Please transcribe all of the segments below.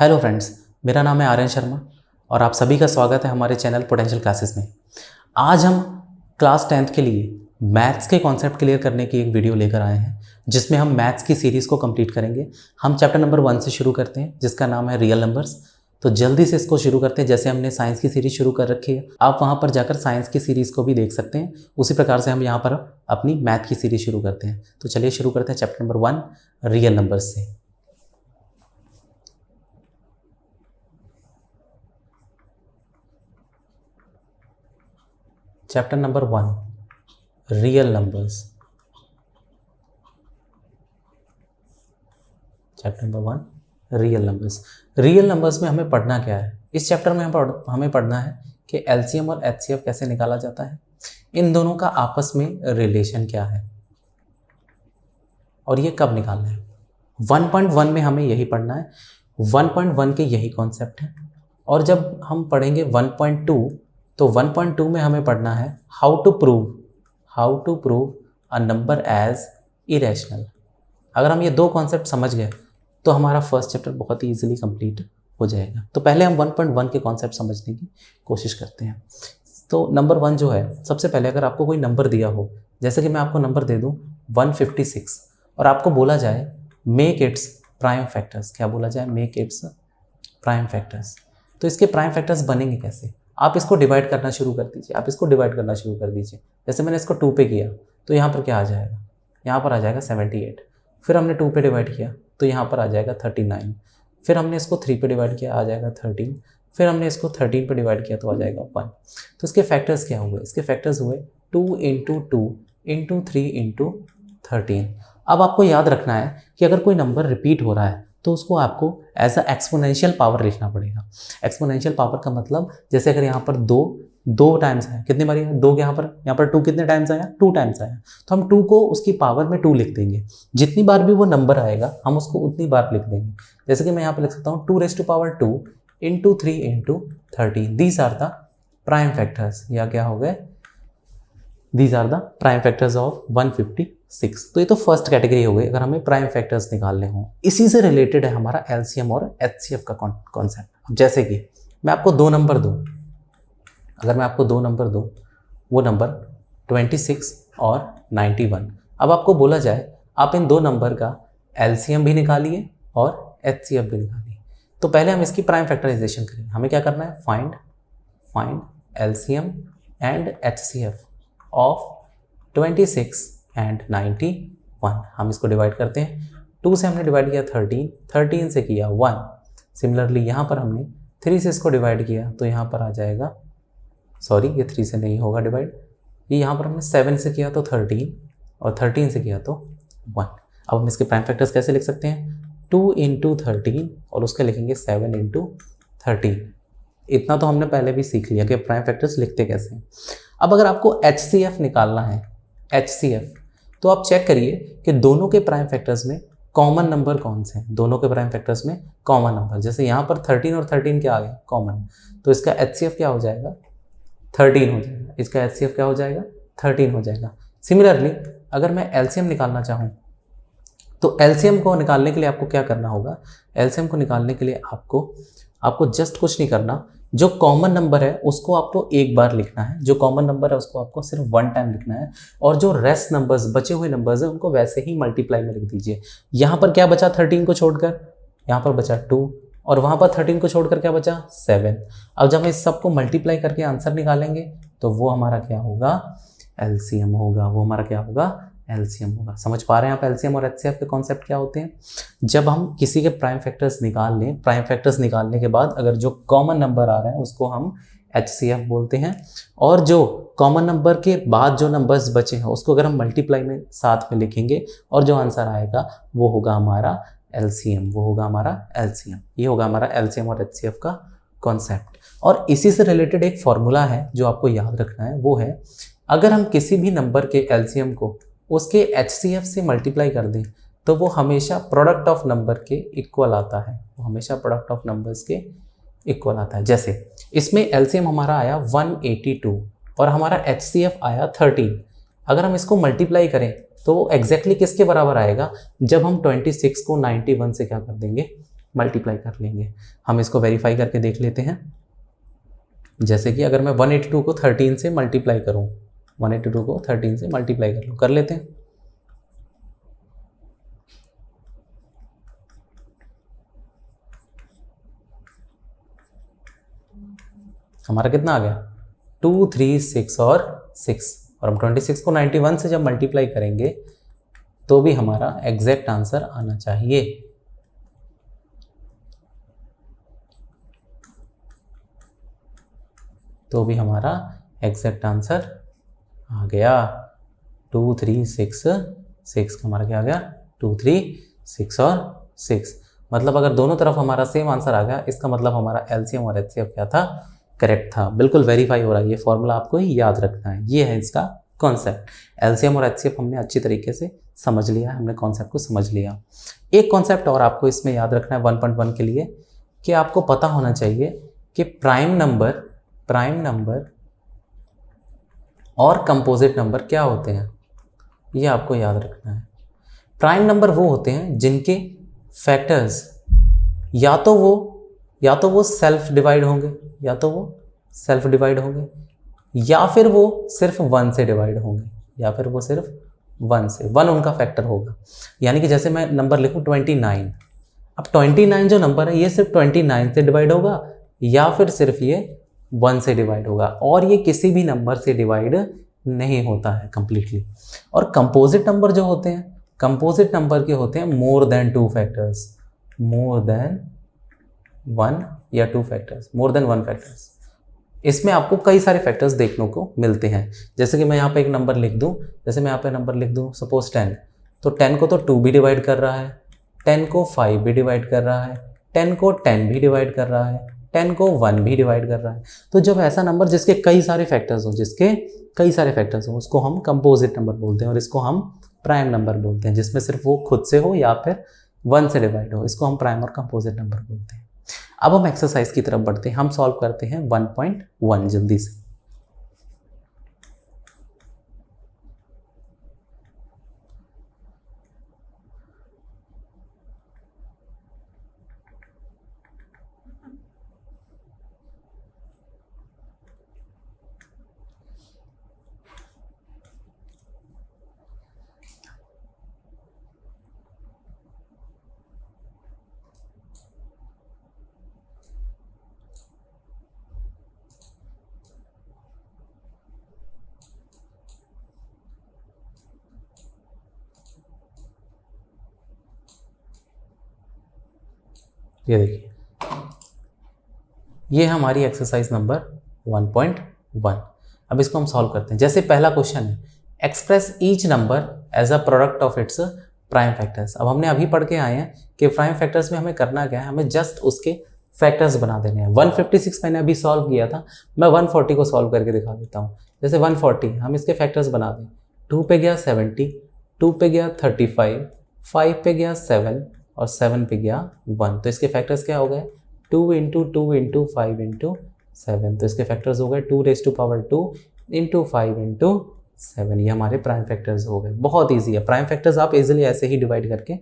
Hello friends, मेरा नाम है आर्यन शर्मा और आप सभी का स्वागत है हमारे चैनल पोटेंशियल क्लासेस में। आज हम क्लास 10th के लिए मैथ्स के कॉन्सेप्ट क्लियर करने की एक वीडियो लेकर आए हैं, जिसमें हम मैथ्स की सीरीज़ को कंप्लीट करेंगे। हम चैप्टर नंबर 1 से शुरू करते हैं, जिसका नाम है रियल नंबर्स। तो जल्दी से इसको शुरू करते हैं। जैसे हमने साइंस की सीरीज़ शुरू कर रखी है, आप वहाँ पर जाकर साइंस की सीरीज़ को भी देख सकते हैं। उसी प्रकार से हम यहाँ पर अपनी मैथ की सीरीज़ शुरू करते हैं। तो चलिए शुरू करते हैं चैप्टर नंबर 1 रियल नंबर्स से। Chapter number 1 real numbers. Chapter number 1 real numbers. Real numbers में हमें पढ़ना क्या है? इस चैप्टर में हमें पढ़ना है कि एलसीएम और एचसीएफ कैसे निकाला जाता है, इन दोनों का आपस में रिलेशन क्या है और ये कब निकालना है। 1.1 में हमें यही पढ़ना है। 1.1 के यही कॉन्सेप्ट है। और जब हम पढ़ेंगे 1.2 तो 1.2 में हमें पढ़ना है how to prove a number as irrational. अगर हम ये दो कॉन्सेप्ट समझ गए तो हमारा फर्स्ट चैप्टर बहुत ही इजीली कंप्लीट हो जाएगा। तो पहले हम 1.1 के कॉन्सेप्ट समझने की कोशिश करते हैं। तो नंबर 1 जो है, सबसे पहले अगर आपको कोई नंबर दिया हो, जैसे कि मैं आपको नंबर दे दूँ 156 और आपको बोला जाए मेक इट्स प्राइम फैक्टर्स। क्या बोला जाए? Make it's prime factors. तो इसके प्राइम फैक्टर्स बनेंगे कैसे? आप इसको डिवाइड करना शुरू कर दीजिए। जैसे मैंने इसको 2 पे किया तो यहाँ पर क्या आ जाएगा? यहाँ पर आ जाएगा 78। फिर हमने 2 पे डिवाइड किया तो यहाँ पर आ जाएगा 39। फिर हमने इसको 3 पे डिवाइड किया, आ जाएगा 13। फिर हमने इसको 13 पे डिवाइड किया तो आ जाएगा 1। तो इसके फैक्टर्स क्या हुए? इसके फैक्टर्स हुए 2 × 2 × 3 × 13। अब आपको याद रखना है कि अगर कोई नंबर रिपीट हो रहा है तो उसको आपको एज अ एक्सपोनेंशियल पावर लिखना पड़ेगा। एक्सपोनेंशियल पावर का मतलब, जैसे अगर यहाँ पर 2 टाइम्स आया, कितनी बार है 2? यहाँ पर 2 कितने टाइम्स आया? 2 टाइम्स आया। तो हम 2 को उसकी पावर में 2 लिख देंगे। जितनी बार भी वो नंबर आएगा हम उसको उतनी बार लिख देंगे। जैसे कि मैं यहाँ पर लिख सकता हूँ 2⁻² × 3 × 13। These are the prime factors, या क्या हो गए? These are the prime factors of 156। तो ये तो फर्स्ट कैटेगरी हो गई अगर हमें प्राइम फैक्टर्स निकालने हों। इसी से रिलेटेड है हमारा एलसीएम और एचसीएफ का कॉन्सेप्ट। जैसे कि मैं आपको 2 नंबर दूँ, अगर मैं आपको 2 नंबर दूँ, वो नंबर 26 और 91। अब आपको बोला जाए आप इन 2 नंबर का एलसीएम भी निकालिए और एचसीएफ भी निकालिए। तो पहले हम इसकी प्राइम फैक्टराइजेशन करेंगे। हमें क्या करना है? Find LCM and HCF of 26 and 91। हम इसको डिवाइड करते हैं। 2 से हमने डिवाइड किया 13 से किया 1। सिमिलरली यहाँ पर हमने 3 से इसको डिवाइड किया तो यहाँ पर आ जाएगा, सॉरी ये 3 से नहीं होगा डिवाइड, ये यहाँ पर हमने 7 से किया तो 13 और 13 से किया तो 1। अब हम इसके प्राइम फैक्टर्स कैसे लिख सकते हैं? 2 × 13 और उसके लिखेंगे 7 × 13। इतना तो हमने पहले भी सीख लिया कि प्राइम फैक्टर्स लिखते कैसे हैं। अब अगर आपको एचसीएफ निकालना है, एचसीएफ, तो आप चेक करिए कि दोनों के प्राइम फैक्टर्स में कॉमन नंबर कौन से हैं। दोनों के प्राइम फैक्टर्स में कॉमन नंबर, जैसे यहाँ पर 13 और 13 क्या आ गया? कॉमन। तो इसका एचसीएफ क्या हो जाएगा? 13 हो जाएगा। इसका एचसीएफ क्या हो जाएगा? 13 हो जाएगा। सिमिलरली अगर मैं एलसीएम निकालना चाहूँ तो एलसीएम को निकालने के लिए आपको क्या करना होगा? एलसीएम को निकालने के लिए आपको जस्ट कुछ नहीं करना, जो कॉमन नंबर है उसको आपको एक बार लिखना है, जो कॉमन नंबर है उसको आपको सिर्फ 1 टाइम लिखना है, और जो रेस्ट नंबर्स, बचे हुए नंबर्स हैं, उनको वैसे ही मल्टीप्लाई में लिख दीजिए। यहाँ पर क्या बचा? 13 को छोड़कर यहाँ पर बचा 2 और वहाँ पर 13 को छोड़कर क्या बचा? 7। अब जब हम इस सबको मल्टीप्लाई करके आंसर निकालेंगे तो वो हमारा क्या होगा? एलसीएम होगा। वो हमारा क्या होगा? एलसीएम होगा। समझ पा रहे हैं आप एलसीएम और एचसीएफ के कॉन्सेप्ट क्या होते हैं? जब हम किसी के प्राइम फैक्टर्स निकाल लें, प्राइम फैक्टर्स निकालने के बाद अगर जो कॉमन नंबर आ रहा है उसको हम एचसीएफ बोलते हैं, और जो कॉमन नंबर के बाद जो नंबर्स बचे हैं उसको अगर हम मल्टीप्लाई में साथ में लिखेंगे और जो आंसर आएगा वो होगा हमारा एलसीएम। वो होगा हमारा एलसीएम। ये होगा हमारा एलसीएम और एचसीएफ का कॉन्सेप्ट। और इसी से रिलेटेड एक फॉर्मूला है जो आपको याद रखना है, वो है अगर हम किसी भी नंबर के एलसीएम को उसके एचसीएफ से मल्टीप्लाई कर दें तो वो हमेशा प्रोडक्ट ऑफ नंबर के इक्वल आता है। वो हमेशा प्रोडक्ट ऑफ नंबर्स के इक्वल आता है। जैसे इसमें एलसीएम हमारा आया 182 और हमारा एचसीएफ आया 13। अगर हम इसको मल्टीप्लाई करें तो वो एग्जैक्टली किसके बराबर आएगा? जब हम 26 को 91 से क्या कर देंगे? मल्टीप्लाई कर लेंगे। हम इसको वेरीफाई करके देख लेते हैं। जैसे कि अगर मैं 182 को 13 से मल्टीप्लाई करूँ, 182 को 13 से मल्टीप्लाई कर लूँ, कर लेते हैं। हमारा कितना आ गया 2, 3, 6 और 6, और हम 26 को 91 से जब मल्टीप्लाई करेंगे तो भी हमारा एग्जैक्ट आंसर आना चाहिए। तो भी हमारा एग्जैक्ट आंसर आ गया 2, 3, 6, 6 का हमारा क्या आ गया 2, 3, 6 और 6। मतलब अगर दोनों तरफ हमारा सेम आंसर आ गया, इसका मतलब हमारा एलसीएम और एचसीएफ क्या था, करेक्ट था। बिल्कुल वेरीफाई हो रहा है। ये फॉर्मूला आपको ही याद रखना है, ये है इसका कॉन्सेप्ट। एलसीएम और एचसीएफ हमने अच्छी तरीके से समझ लिया, हमने कॉन्सेप्ट को समझ लिया। एक कॉन्सेप्ट और आपको इसमें याद रखना है 1.1 के लिए, कि आपको पता होना चाहिए कि प्राइम नंबर और कंपोजिट नंबर क्या होते हैं, ये आपको याद रखना है। प्राइम नंबर वो होते हैं जिनके फैक्टर्स या तो वो सेल्फ डिवाइड होंगे, या फिर वो सिर्फ 1 से डिवाइड होंगे, या फिर वो सिर्फ 1 से 1 उनका फैक्टर होगा। यानी कि जैसे मैं नंबर लिखूं 29, अब 29 जो नंबर है ये सिर्फ 29 से डिवाइड होगा, या फिर सिर्फ ये 1 से डिवाइड होगा, और ये किसी भी नंबर से डिवाइड नहीं होता है कंप्लीटली। और कंपोजिट नंबर जो होते हैं, कंपोजिट नंबर के होते हैं more than 2 factors, more than 1 या 2 फैक्टर्स, मोर देन 1 फैक्टर्स। इसमें आपको कई सारे फैक्टर्स देखने को मिलते हैं। जैसे कि मैं यहाँ पे एक नंबर लिख दूँ, जैसे मैं यहाँ पे नंबर लिख दूँ सपोज 10, तो 10 को तो 2 भी डिवाइड कर रहा है, 10 को 5 भी डिवाइड कर रहा है, 10 को 10 भी डिवाइड कर रहा है, 10 को 1 भी डिवाइड कर रहा है। तो जब ऐसा नंबर जिसके कई सारे फैक्टर्स हों, उसको हम कंपोजिट नंबर बोलते हैं, और इसको हम प्राइम नंबर बोलते हैं। जिसमें सिर्फ वो खुद से हो या फिर 1 से डिवाइड हो, इसको हम प्राइम और कंपोजिट नंबर बोलते हैं। अब हम एक्सरसाइज की तरफ बढ़ते हैं, हम सॉल्व करते हैं 1.1 जल्दी से। ये देखिए, ये हमारी एक्सरसाइज नंबर 1.1। अब इसको हम सॉल्व करते हैं। जैसे पहला क्वेश्चन है, express each number as a product of its prime factors. अब हमने अभी पढ़ के आए हैं कि प्राइम फैक्टर्स में हमें करना क्या है, हमें जस्ट उसके फैक्टर्स बना देने हैं। 156 मैंने अभी सॉल्व किया था, मैं 140 को सॉल्व करके दिखा देता हूँ। जैसे 140 हम इसके फैक्टर्स बना दें, 2 पे गया 70, 2 पे गया 35, 5 पे गया 7 और 7 पे गया 1। तो इसके फैक्टर्स क्या हो गए, 2 × 2 × 5 × 7। तो इसके फैक्टर्स हो गए 2 raised to power 2 × 5 × 7। ये हमारे प्राइम फैक्टर्स हो गए। बहुत इजी है, प्राइम फैक्टर्स आप इजीली ऐसे ही डिवाइड करके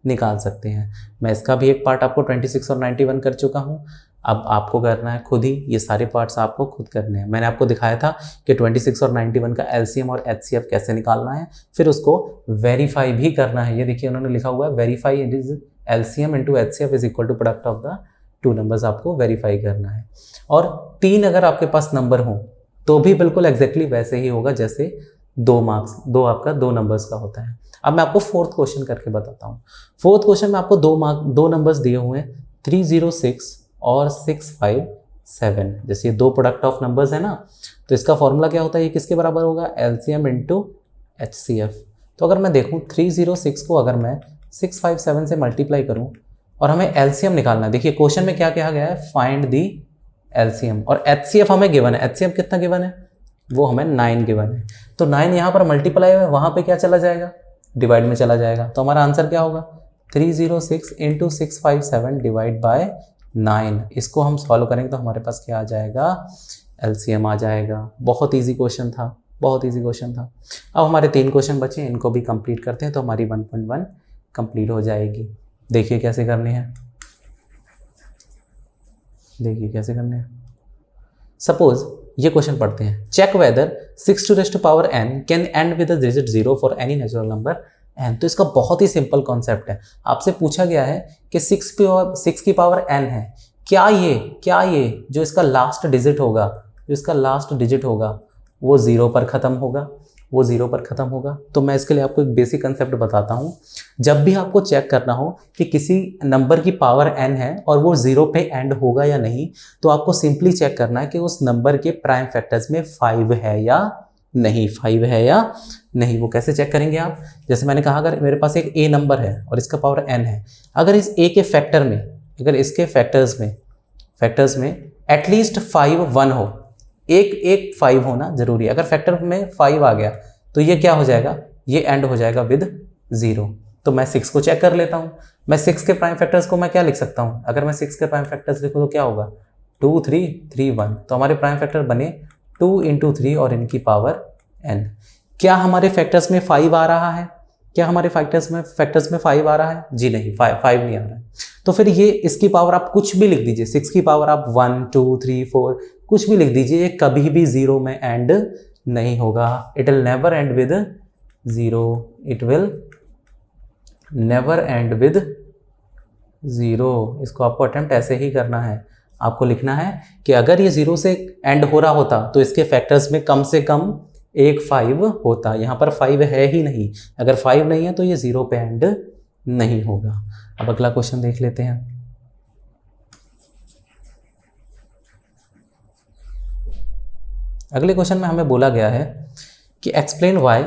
निकाल सकते हैं। मैं इसका भी एक पार्ट आपको 26 और 91 कर चुका हूँ। अब आपको करना है खुद ही, ये सारे पार्ट्स आपको खुद करने हैं। मैंने आपको दिखाया था कि 26 और 91 का एलसीएम और एचसीएफ कैसे निकालना है, फिर उसको वेरीफाई भी करना है। ये देखिए उन्होंने लिखा हुआ है, verify it is LCM into HCF is equal to product of the 2 numbers, आपको वेरीफाई करना है। और 3 अगर आपके पास नंबर हो तो भी बिल्कुल एग्जैक्टली वैसे ही होगा जैसे 2 मार्क्स, 2 आपका 2 नंबर्स का होता है। अब मैं आपको 4th क्वेश्चन करके बताता हूँ। 4th क्वेश्चन में आपको 2 नंबर्स दिए हुए हैं, 306 और 657। जैसे ये 2 प्रोडक्ट ऑफ नंबर्स है ना, तो इसका फॉर्मूला क्या होता है, ये किसके बराबर होगा, एलसीएम इंटू एचसीएफ। तो अगर मैं देखूँ 306 को अगर मैं 657 से मल्टीप्लाई करूँ और हमें एलसीएम निकालना है, देखिए क्वेश्चन में क्या कहा गया है, फाइंड दी एलसीएम, और एचसीएफ हमें गिवन है। एचसीएफ कितना गिवन है, वो हमें 9 गिवन है। तो 9 यहाँ पर मल्टीप्लाई है, वहाँ पे क्या चला जाएगा, डिवाइड में चला जाएगा। तो हमारा आंसर क्या होगा, 306 × 657 डिवाइड बाय 9। इसको हम सॉल्व करेंगे तो हमारे पास क्या आ जाएगा, एलसीएम आ जाएगा। बहुत इजी क्वेश्चन था, बहुत इजी क्वेश्चन था। अब हमारे 3 क्वेश्चन बचे, इनको भी कंप्लीट करते हैं तो हमारी 1.1 कंप्लीट हो जाएगी। देखिए कैसे करने हैं। देखिए कैसे करने हैं। सपोज ये क्वेश्चन पढ़ते हैं, check whether 6 to raised power n can end with the digit 0 for any natural number n। तो इसका बहुत ही सिंपल कॉन्सेप्ट है। आपसे पूछा गया है कि 6 की पावर n है, क्या ये जो इसका लास्ट डिजिट होगा वो 0 पर ख़त्म होगा। तो मैं इसके लिए आपको एक बेसिक कंसेप्ट बताता हूँ। जब भी आपको चेक करना हो कि किसी नंबर की पावर n है और वो 0 पे एंड होगा या नहीं, तो आपको सिंपली चेक करना है कि उस नंबर के प्राइम फैक्टर्स में 5 है या नहीं। वो कैसे चेक करेंगे आप? जैसे मैंने कहा, अगर मेरे पास एक a नंबर है और इसका पावर n है, अगर इस a के फैक्टर में, अगर इसके फैक्टर्स में एटलीस्ट 5 1 हो, एक 5 होना जरूरी है। अगर फैक्टर में 5 आ गया तो ये क्या हो जाएगा? ये एंड हो जाएगा विद 0। तो मैं 6 को चेक कर लेता हूँ। मैं 6 के प्राइम फैक्टर्स को मैं क्या लिख सकता हूँ? अगर मैं 6 के प्राइम फैक्टर्स लिखूँ तो क्या होगा? 2 3 3 1। तो हमारे प्राइम फैक्टर बने 2 × 3 और इनकी पावर n। क्या हमारे फैक्टर्स में 5 आ रहा है? फैक्टर्स में 5 आ रहा है? जी नहीं, 5 नहीं आ रहा है। तो फिर ये इसकी पावर आप कुछ भी लिख दीजिए, 6 की पावर आप 1 2 3 4 कुछ भी लिख दीजिए, कभी भी 0 में एंड नहीं होगा। It will never and with 0। इसको आपको अटेम्प्ट ऐसे ही करना है। आपको लिखना है कि अगर ये 0 से एंड हो रहा होता तो इसके फैक्टर्स में कम से कम एक 5 होता। यहाँ पर 5 है ही नहीं। अगर 5 नहीं है तो ये 0 पे एंड नहीं होगा। अब अगला क्वेश्चन देख लेते हैं। अगले क्वेश्चन में हमें बोला गया है कि explain why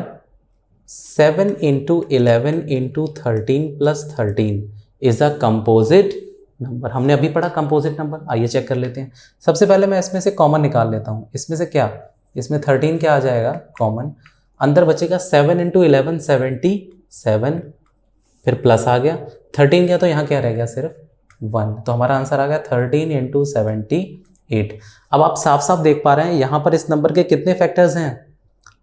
7 × 11 × 13 + 13 is a composite number. हमने अभी पढ़ा कंपोजिट नंबर। आइए चेक कर लेते हैं। सबसे पहले मैं इसमें से कॉमन निकाल लेता हूँ। इसमें से क्या? इसमें 13 क्या आ जाएगा? कॉमन। अंदर बचेगा 7 × 11 77, फिर प्लस आ गया 13 क्या, तो यहाँ क्या रह गया? सिर्फ 1। तो हमारा आंसर आ गया 13 × 78। अब आप साफ साफ देख पा रहे हैं यहाँ पर इस नंबर के कितने फैक्टर्स हैं?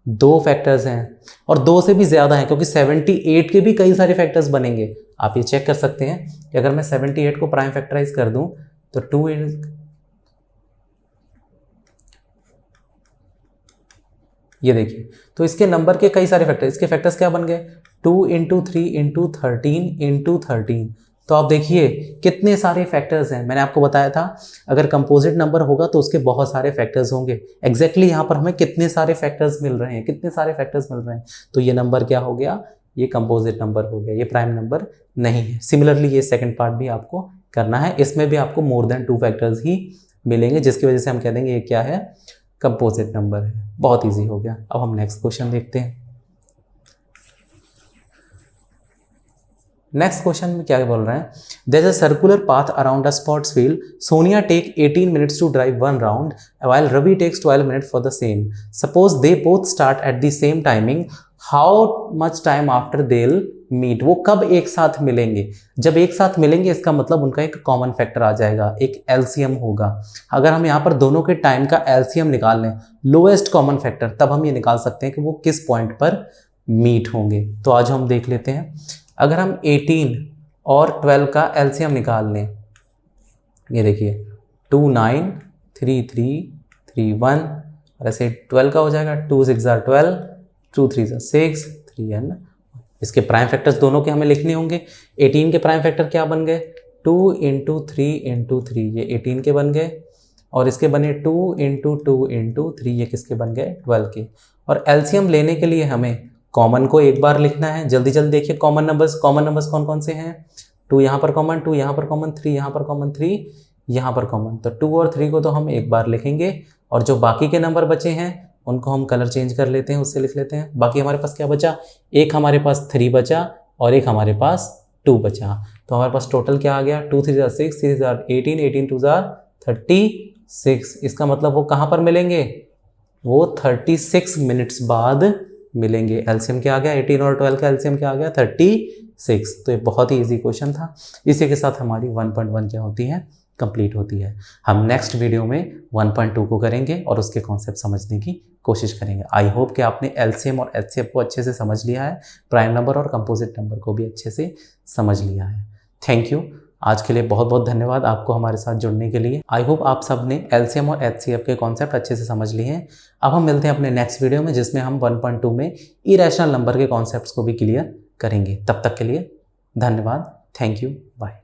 2 फैक्टर्स हैं, और 2 से भी ज़्यादा हैं, क्योंकि 78 के भी कई सारे फैक्टर्स बनेंगे। आप ये चेक कर सकते हैं कि अगर मैं 78 को प्राइम फैक्टराइज कर दूं तो 2 ये देखिए, तो इसके नंबर के कई सारे फैक्टर, इसके फैक्टर्स क्या बन गए? 2 × 3 × 13 × 13। तो आप देखिए कितने सारे फैक्टर्स हैं। मैंने आपको बताया था अगर कंपोजिट नंबर होगा तो उसके बहुत सारे फैक्टर्स होंगे। एग्जैक्टली यहाँ पर हमें कितने सारे फैक्टर्स मिल रहे हैं? तो ये नंबर क्या हो गया? ये कंपोजिट नंबर हो गया, ये प्राइम नंबर नहीं है। सिमिलरली ये सेकंड पार्ट भी आपको करना है। इसमें भी आपको मोर देन 2 फैक्टर्स ही मिलेंगे, जिसकी वजह से हम कह देंगे ये क्या है? कंपोजिट नंबर है। बहुत ईजी हो गया। अब हम नेक्स्ट क्वेश्चन देखते हैं। नेक्स्ट क्वेश्चन में क्या बोल रहे हैं? There is a circular path around a sports field. Sonia take 18 minutes to drive 1 round while Ravi takes 12 minutes for the same. Suppose they both start at the same timing, how much time after they will meet. वो कब एक साथ मिलेंगे? जब एक साथ मिलेंगे इसका मतलब उनका एक कॉमन फैक्टर आ जाएगा, एक एलसीएम होगा। अगर हम यहाँ पर दोनों के टाइम का एलसीएम निकाल लें, लोएस्ट कॉमन फैक्टर, तब हम ये निकाल सकते हैं कि वो किस पॉइंट पर मीट होंगे। तो आज हम देख लेते हैं। अगर हम 18 और 12 का एलसीएम निकाल लें, ये देखिए 2 9 3 3 3 1, और ऐसे 12 का हो जाएगा 2 6 12, 2 3 6 3 है ना। इसके प्राइम फैक्टर्स दोनों के हमें लिखने होंगे। 18 के प्राइम फैक्टर क्या बन गए? 2 × 3 × 3, ये 18 के बन गए, और इसके बने 2 × 2 × 3, ये किसके बन गए? 12 के। और एलसीएम लेने के लिए हमें कॉमन को एक बार लिखना है। जल्दी जल्दी देखिए कॉमन नंबर्स कौन कौन से हैं? 2 यहाँ पर कॉमन, 2 यहाँ पर कॉमन, 3 यहाँ पर कॉमन, 3 यहाँ पर कॉमन। तो 2 और 3 को तो हम एक बार लिखेंगे, और जो बाकी के नंबर बचे हैं उनको हम कलर चेंज कर लेते हैं, उससे लिख लेते हैं। बाकी हमारे पास क्या बचा? एक हमारे पास 3 बचा और एक हमारे पास 2 बचा। तो हमारे पास टोटल क्या आ गया? 2 3 6, 3 18, 18 2 36। इसका मतलब वो कहाँ पर मिलेंगे? वो 36 मिनट्स बाद मिलेंगे। एलसीएम क्या आ गया? 18 और 12 का एलसीएम क्या आ गया? 36। तो ये बहुत ही इजी क्वेश्चन था। इसी के साथ हमारी 1.1 क्या होती है? कंप्लीट होती है। हम नेक्स्ट वीडियो में 1.2 को करेंगे और उसके कॉन्सेप्ट समझने की कोशिश करेंगे। आई होप कि आपने एलसीएम और एचसीएफ को अच्छे से समझ लिया है, प्राइम नंबर और कंपोजिट नंबर को भी अच्छे से समझ लिया है। Thank you. आज के लिए बहुत बहुत धन्यवाद आपको हमारे साथ जुड़ने के लिए। आई होप आप सब ने एलसीएम और एचसीएफ के कॉन्सेप्ट अच्छे से समझ लिए हैं। अब हम मिलते हैं अपने नेक्स्ट वीडियो में, जिसमें हम 1.2 में इरेशनल नंबर के कॉन्सेप्ट्स को भी क्लियर करेंगे। तब तक के लिए धन्यवाद। Thank you. बाय।